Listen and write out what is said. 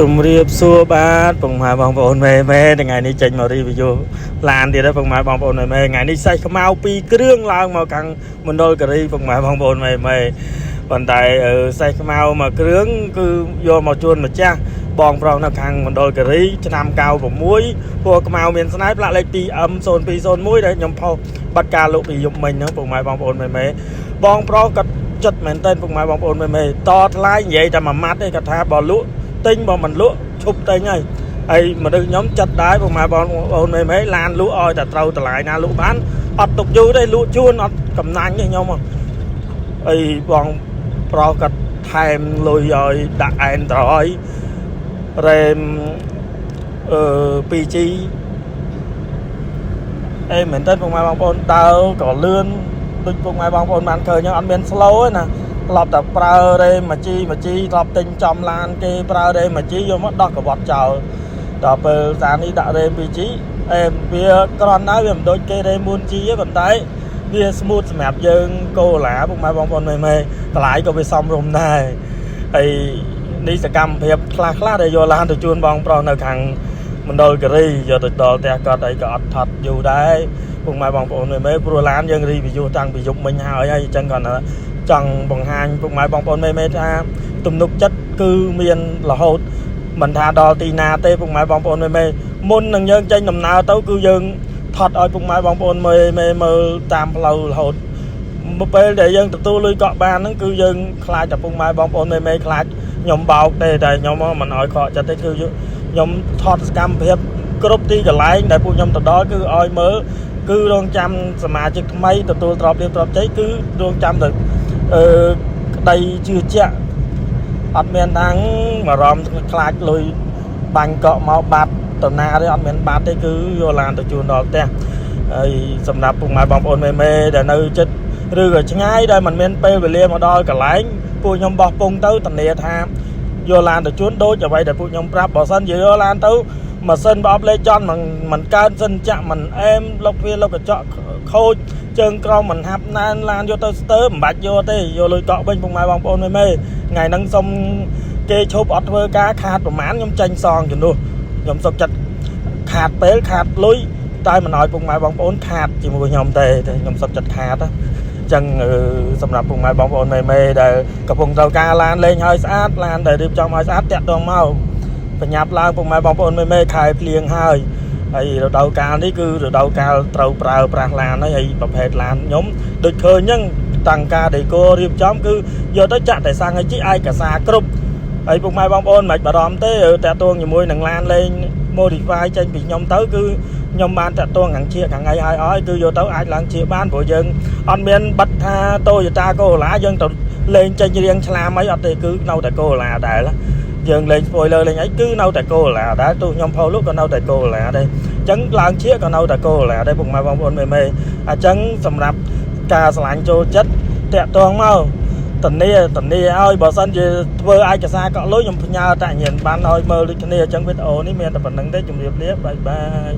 ជំរាបសួរបាទពុកម៉ែបងប្អូនមេថ្ងៃនេះចេញមករីវីយូឡានទៀតហើយពុកម៉ែបងប្អូនមេថ្ងៃនេះសេះខ្មៅ2គ្រឿងឡើងមកខាងមណ្ឌលគិរីពុកម៉ែបងប្អូនមេប៉ុន្តែសេះខ្មៅមួយគ្រឿងគឺយកមកជូនម្ចាស់បងប្រុសនៅខាងមណ្ឌលគិរីឆ្នាំ96ពួកខ្មៅមានស្នេហ៍ផ្លាកលេខ 2M0201 ដែលខ្ញុំផុសបាត់ការលក់ពីយប់មិញហ្នឹងពុកម៉ែបងប្អូនមេបងប្រុសគាត់ចិត្តមែនតើពុកម៉ែបងប្អូនមេតថ្លៃនិយាយតែមួយម៉ាត់ទេគាត់ថាបើលក់ទិញបើមិនលក់ឈប់ទិញហើយមនុស្សខ្ញុំចិត្តដែរពុកម៉ែបងប្អូនមេឡានលក់ឲ្យតែត្រូវតម្លៃណាលក់បានអត់ទុកយូរទេលក់ជួនអត់កំណាញ់ទេខ្ញុំអីបងប្រុសគាត់ថែមលុយឲ្យដាក់អែនត្រយរ៉េម2G អីមែនតើពុកម៉ែបងប្អូនដើរក៏លឿនដូចពុកម៉ែបងប្អូនបានឃើញអត់មាន slow ទេណាធ្លាប់តែប្រើរ៉េម1G ធ្លាប់ទិញចំឡានគេប្រើរ៉េម1G យកមកដោះកវ៉ាត់ចោលដល់ពេលសារនេះដាក់រ៉េម 2G វាក្រន់ណាស់វាមិនដូចគេរ៉េម 4G ទេប៉ុន្តែវា smooth សម្រាប់យើងកូឡាពុកម៉ែបងប្អូនមេតម្លៃក៏វាសមរម្យដែរហើយនេះសកម្មភាពខ្លះដែលយកឡានទៅជូនបងប្រុសនៅខាងមណ្ឌលគិរីយកទៅដល់ផ្ទះគាត់អីក៏អត់ថត់យូរដែរពុកម៉ែបងប្អូនមេព្រោះឡានយើងរីវីយូតាំងពីយប់មិញហើយអញ្ចឹងគាត់ចង់បង្ហាញពុកម៉ែបងប្អូនមេថាទំនុកចិត្តគឺមានរហូតមិនថាដល់ទីណាទេពុកម៉ែបងប្អូនមេមុននឹងយើងចេញដំណើរទៅគឺយើងថត់ឲ្យពុកម៉ែបងប្អូនមេមើលតាមផ្លូវរហូតពេលដែលយើងទទួលលុយកក់បានហ្នឹងគឺយើងខ្លាចតែពុកម៉ែបងប្អូនមេខ្លាចខ្ញុំបោកទេតែខ្ញុំមិនឲ្យខកចិត្តទេគឺខ្ញុំថតសកម្មភាពគ្រប់ទីកន្លែងដែលពួកខ្ញុំទៅដល់គឺឲ្យមើលគឺរងចាំសមាជិកថ្មីទទួលទ្រព្យរៀបទ្រព្យជ័យគឺរងចាំទៅក្តីជឿជាក់អត់មានថាអារម្មណ៍ខ្លាចលុយបាញ់កក់មកបាត់តំណាទេអត់មានបាត់ទេគឺយកឡានទៅជូនដល់ផ្ទះហើយសម្រាប់ពុកម៉ែបងប្អូនមេដែលនៅចិត្តឬក៏ឆ្ងាយដែលមិនមានពេលវេលាមកដល់កន្លែងពួកខ្ញុំបោះពងទៅធានាថាយកឡានទៅជូនដូចអ្វីដែលពួកខ្ញុំប្រាប់បើសិនជាយកឡានទៅម៉ាស៊ីនបោកលេខចន់មិនកើតសិនចាក់មិនអែមលុកវាលុកកញ្ចក់ខូចជើងក្រោមមិនហាប់ណានឡានយកទៅស្ទើមិនបាច់យកទេយកលុយកក់វិញពុកម៉ែបងប្អូនមេថ្ងៃហ្នឹងសុំគេឈប់អត់ធ្វើការខាតប្រហែលខ្ញុំចាញ់សងជំនួសខ្ញុំសុខចិត្តខាតពេលខាតលុយតែមិនឲ្យពុកម៉ែបងប្អូនខាតជាមួយខ្ញុំទេខ្ញុំសុខចិត្តខាតចឹងសម្រាប់ពុកម៉ែបងប្អូនមេដែលកំពុងត្រូវការឡានលេងឲ្យស្អាតឡានដែលរៀបចំឲ្យស្អាតតាក់ទងមកបញ្ញាប់ឡើងពុកម៉ែបងប្អូនមេខែភ្លៀងហើយរដូវកាលនេះគឺរដូវកាលត្រូវប្រើប្រាស់ឡានហើយប្រភេទឡានខ្ញុំដូចឃើញហ្នឹងតាំងការដេកូរៀបចំគឺយកទៅចាក់តែសាំងឲ្យជីឯកសារគ្រប់ហើយពុកម៉ែបងប្អូនមិនបារម្ភទេតាក់ទងជាមួយនឹងឡានលេង modify ចេញពីខ្ញុំទៅគឺខ្ញុំបានតាក់ទងខាងជាខាងអីឲ្យគឺយកទៅអាចឡើងជាបានព្រោះយើងអត់មានបិទថា Toyota Corolla យើងទៅលេងចេញរៀងឆ្លាមអីអត់ទេគឺនៅតែ Corolla ដែរយើងលេង spoiler លេងអីគឺនៅតែ Corolla ដែរទោះខ្ញុំផុសលុកក៏នៅតែ Corolla ដែរអញ្ចឹងឡើងជាក៏នៅតែ Corolla ដែរពុកម៉ែបងប្អូនមេអញ្ចឹងសម្រាប់ការឆ្លាញ់ចូលចិត្តតាក់ទងមកធានាឲ្យបើសិនជាធ្វើឯកសារកក់លុយខ្ញុំផ្ញើតាញៀនបានឲ្យមើលដូចគ្នាអញ្ចឹងវីដេអូនេះមានតែប៉ុណ្្នឹងទេជម្រាបលាបាយបាយ